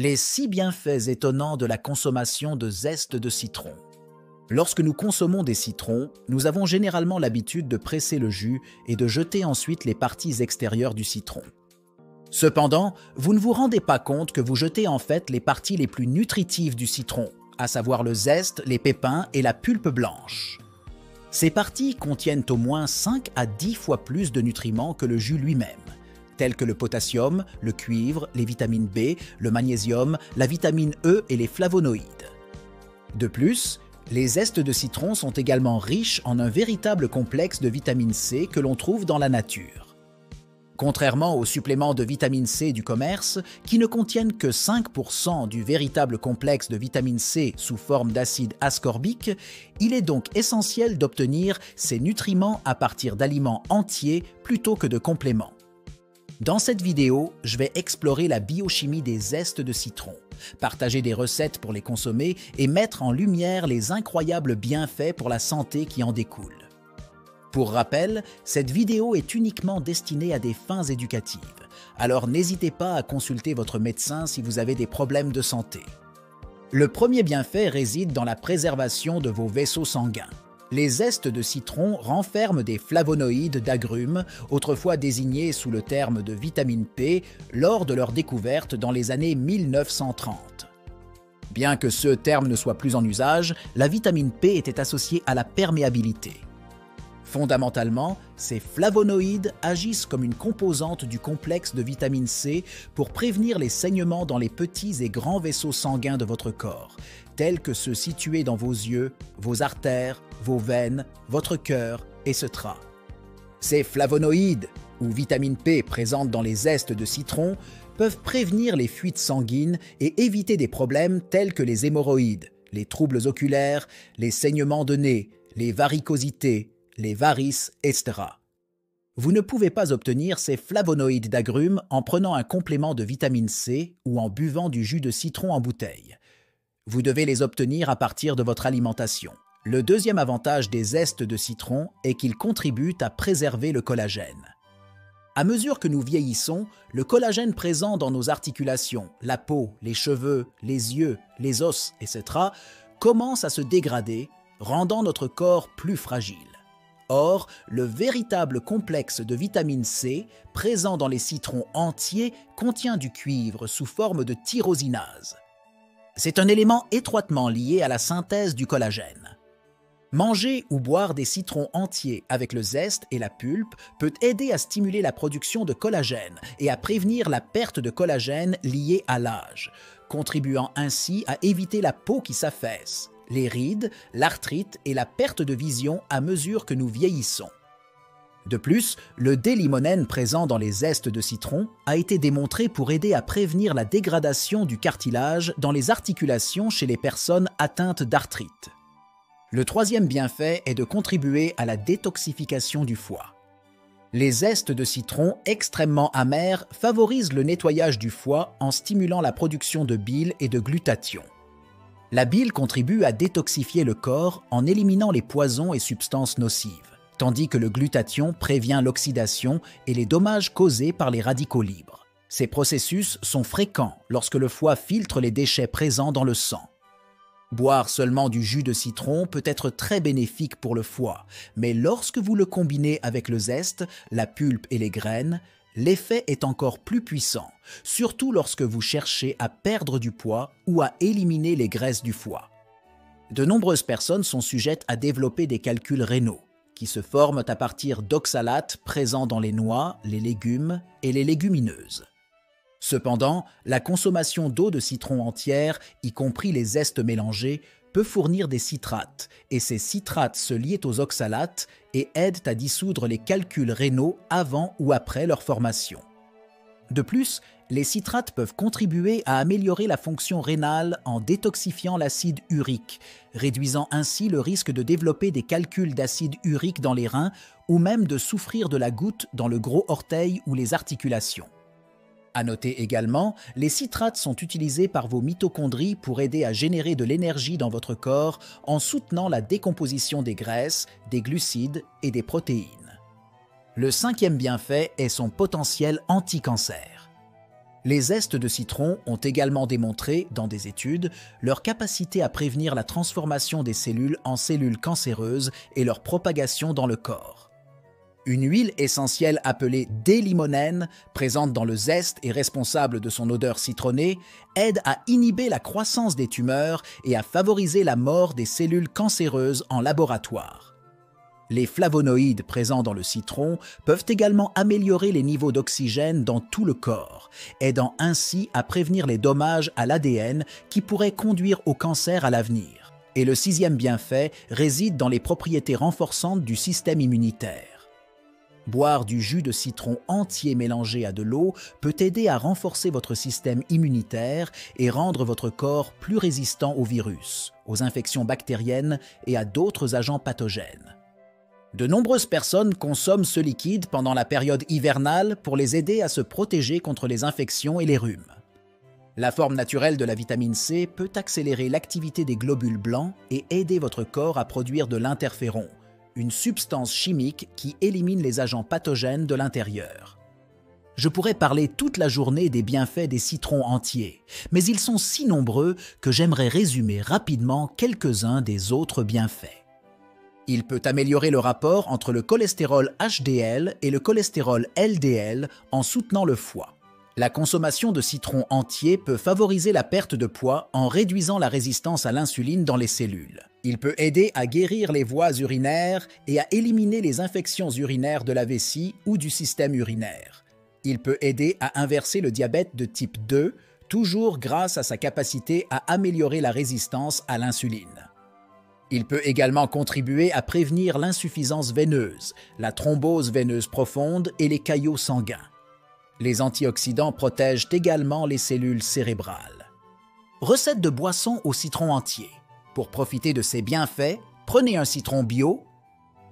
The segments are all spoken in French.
Les 6 bienfaits étonnants de la consommation de zeste de citron. Lorsque nous consommons des citrons, nous avons généralement l'habitude de presser le jus et de jeter ensuite les parties extérieures du citron. Cependant, vous ne vous rendez pas compte que vous jetez en fait les parties les plus nutritives du citron, à savoir le zeste, les pépins et la pulpe blanche. Ces parties contiennent au moins 5 à 10 fois plus de nutriments que le jus lui-même, tels que le potassium, le cuivre, les vitamines B, le magnésium, la vitamine E et les flavonoïdes. De plus, les zestes de citron sont également riches en un véritable complexe de vitamine C que l'on trouve dans la nature. Contrairement aux suppléments de vitamine C du commerce, qui ne contiennent que 5% du véritable complexe de vitamine C sous forme d'acide ascorbique, il est donc essentiel d'obtenir ces nutriments à partir d'aliments entiers plutôt que de compléments. Dans cette vidéo, je vais explorer la biochimie des zestes de citron, partager des recettes pour les consommer et mettre en lumière les incroyables bienfaits pour la santé qui en découlent. Pour rappel, cette vidéo est uniquement destinée à des fins éducatives, alors n'hésitez pas à consulter votre médecin si vous avez des problèmes de santé. Le premier bienfait réside dans la préservation de vos vaisseaux sanguins. Les zestes de citron renferment des flavonoïdes d'agrumes, autrefois désignés sous le terme de vitamine P, lors de leur découverte dans les années 1930. Bien que ce terme ne soit plus en usage, la vitamine P était associée à la perméabilité. Fondamentalement, ces flavonoïdes agissent comme une composante du complexe de vitamine C pour prévenir les saignements dans les petits et grands vaisseaux sanguins de votre corps, tels que ceux situés dans vos yeux, vos artères, vos veines, votre cœur, etc. Ces flavonoïdes, ou vitamine P présentes dans les zestes de citron, peuvent prévenir les fuites sanguines et éviter des problèmes tels que les hémorroïdes, les troubles oculaires, les saignements de nez, les varicosités, les varices, etc. Vous ne pouvez pas obtenir ces flavonoïdes d'agrumes en prenant un complément de vitamine C ou en buvant du jus de citron en bouteille. Vous devez les obtenir à partir de votre alimentation. Le deuxième avantage des zestes de citron est qu'ils contribuent à préserver le collagène. À mesure que nous vieillissons, le collagène présent dans nos articulations, la peau, les cheveux, les yeux, les os, etc., commence à se dégrader, rendant notre corps plus fragile. Or, le véritable complexe de vitamine C, présent dans les citrons entiers, contient du cuivre sous forme de tyrosinase. C'est un élément étroitement lié à la synthèse du collagène. Manger ou boire des citrons entiers avec le zeste et la pulpe peut aider à stimuler la production de collagène et à prévenir la perte de collagène liée à l'âge, contribuant ainsi à éviter la peau qui s'affaisse, les rides, l'arthrite et la perte de vision à mesure que nous vieillissons. De plus, le D-limonène présent dans les zestes de citron a été démontré pour aider à prévenir la dégradation du cartilage dans les articulations chez les personnes atteintes d'arthrite. Le troisième bienfait est de contribuer à la détoxification du foie. Les zestes de citron extrêmement amers favorisent le nettoyage du foie en stimulant la production de bile et de glutathion. La bile contribue à détoxifier le corps en éliminant les poisons et substances nocives, tandis que le glutathion prévient l'oxydation et les dommages causés par les radicaux libres. Ces processus sont fréquents lorsque le foie filtre les déchets présents dans le sang. Boire seulement du jus de citron peut être très bénéfique pour le foie, mais lorsque vous le combinez avec le zeste, la pulpe et les graines, l'effet est encore plus puissant, surtout lorsque vous cherchez à perdre du poids ou à éliminer les graisses du foie. De nombreuses personnes sont sujettes à développer des calculs rénaux, qui se forment à partir d'oxalates présents dans les noix, les légumes et les légumineuses. Cependant, la consommation d'eau de citron entière, y compris les zestes mélangés, peut fournir des citrates, et ces citrates se lient aux oxalates et aident à dissoudre les calculs rénaux avant ou après leur formation. De plus, les citrates peuvent contribuer à améliorer la fonction rénale en détoxifiant l'acide urique, réduisant ainsi le risque de développer des calculs d'acide urique dans les reins ou même de souffrir de la goutte dans le gros orteil ou les articulations. À noter également, les citrates sont utilisés par vos mitochondries pour aider à générer de l'énergie dans votre corps en soutenant la décomposition des graisses, des glucides et des protéines. Le cinquième bienfait est son potentiel anti-cancer. Les zestes de citron ont également démontré, dans des études, leur capacité à prévenir la transformation des cellules en cellules cancéreuses et leur propagation dans le corps. Une huile essentielle appelée D-limonène, présente dans le zeste et responsable de son odeur citronnée, aide à inhiber la croissance des tumeurs et à favoriser la mort des cellules cancéreuses en laboratoire. Les flavonoïdes présents dans le citron peuvent également améliorer les niveaux d'oxygène dans tout le corps, aidant ainsi à prévenir les dommages à l'ADN qui pourraient conduire au cancer à l'avenir. Et le sixième bienfait réside dans les propriétés renforçantes du système immunitaire. Boire du jus de citron entier mélangé à de l'eau peut aider à renforcer votre système immunitaire et rendre votre corps plus résistant aux virus, aux infections bactériennes et à d'autres agents pathogènes. De nombreuses personnes consomment ce liquide pendant la période hivernale pour les aider à se protéger contre les infections et les rhumes. La forme naturelle de la vitamine C peut accélérer l'activité des globules blancs et aider votre corps à produire de l'interféron, une substance chimique qui élimine les agents pathogènes de l'intérieur. Je pourrais parler toute la journée des bienfaits des citrons entiers, mais ils sont si nombreux que j'aimerais résumer rapidement quelques-uns des autres bienfaits. Il peut améliorer le rapport entre le cholestérol HDL et le cholestérol LDL en soutenant le foie. La consommation de citron entier peut favoriser la perte de poids en réduisant la résistance à l'insuline dans les cellules. Il peut aider à guérir les voies urinaires et à éliminer les infections urinaires de la vessie ou du système urinaire. Il peut aider à inverser le diabète de type 2, toujours grâce à sa capacité à améliorer la résistance à l'insuline. Il peut également contribuer à prévenir l'insuffisance veineuse, la thrombose veineuse profonde et les caillots sanguins. Les antioxydants protègent également les cellules cérébrales. Recette de boisson au citron entier. Pour profiter de ces bienfaits, prenez un citron bio,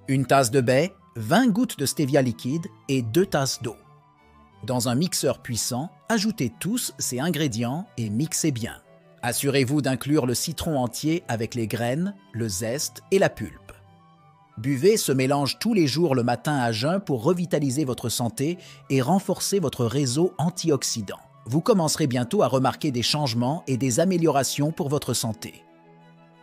une tasse de baie, 20 gouttes de stevia liquide et 2 tasses d'eau. Dans un mixeur puissant, ajoutez tous ces ingrédients et mixez bien. Assurez-vous d'inclure le citron entier avec les graines, le zeste et la pulpe. Buvez ce mélange tous les jours le matin à jeun pour revitaliser votre santé et renforcer votre réseau antioxydant. Vous commencerez bientôt à remarquer des changements et des améliorations pour votre santé.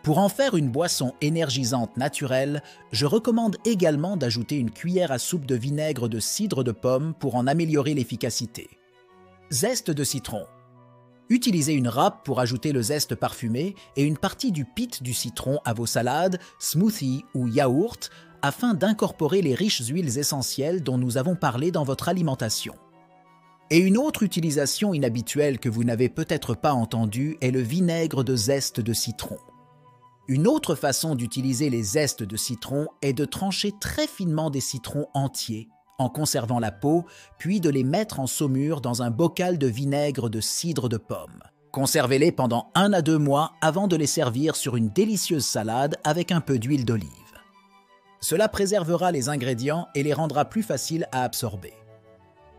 Pour en faire une boisson énergisante naturelle, je recommande également d'ajouter une cuillère à soupe de vinaigre de cidre de pomme pour en améliorer l'efficacité. Zeste de citron. Utilisez une râpe pour ajouter le zeste parfumé et une partie du pit du citron à vos salades, smoothies ou yaourts afin d'incorporer les riches huiles essentielles dont nous avons parlé dans votre alimentation. Et une autre utilisation inhabituelle que vous n'avez peut-être pas entendue est le vinaigre de zeste de citron. Une autre façon d'utiliser les zestes de citron est de trancher très finement des citrons entiers en conservant la peau, puis de les mettre en saumure dans un bocal de vinaigre de cidre de pomme. Conservez-les pendant 1 à 2 mois avant de les servir sur une délicieuse salade avec un peu d'huile d'olive. Cela préservera les ingrédients et les rendra plus faciles à absorber.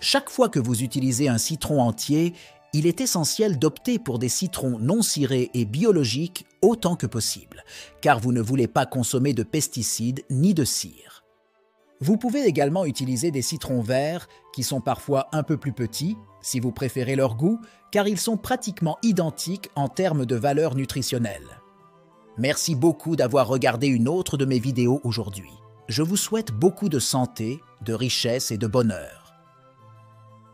Chaque fois que vous utilisez un citron entier, il est essentiel d'opter pour des citrons non cirés et biologiques autant que possible, car vous ne voulez pas consommer de pesticides ni de cire. Vous pouvez également utiliser des citrons verts qui sont parfois un peu plus petits, si vous préférez leur goût, car ils sont pratiquement identiques en termes de valeur nutritionnelle. Merci beaucoup d'avoir regardé une autre de mes vidéos aujourd'hui. Je vous souhaite beaucoup de santé, de richesse et de bonheur.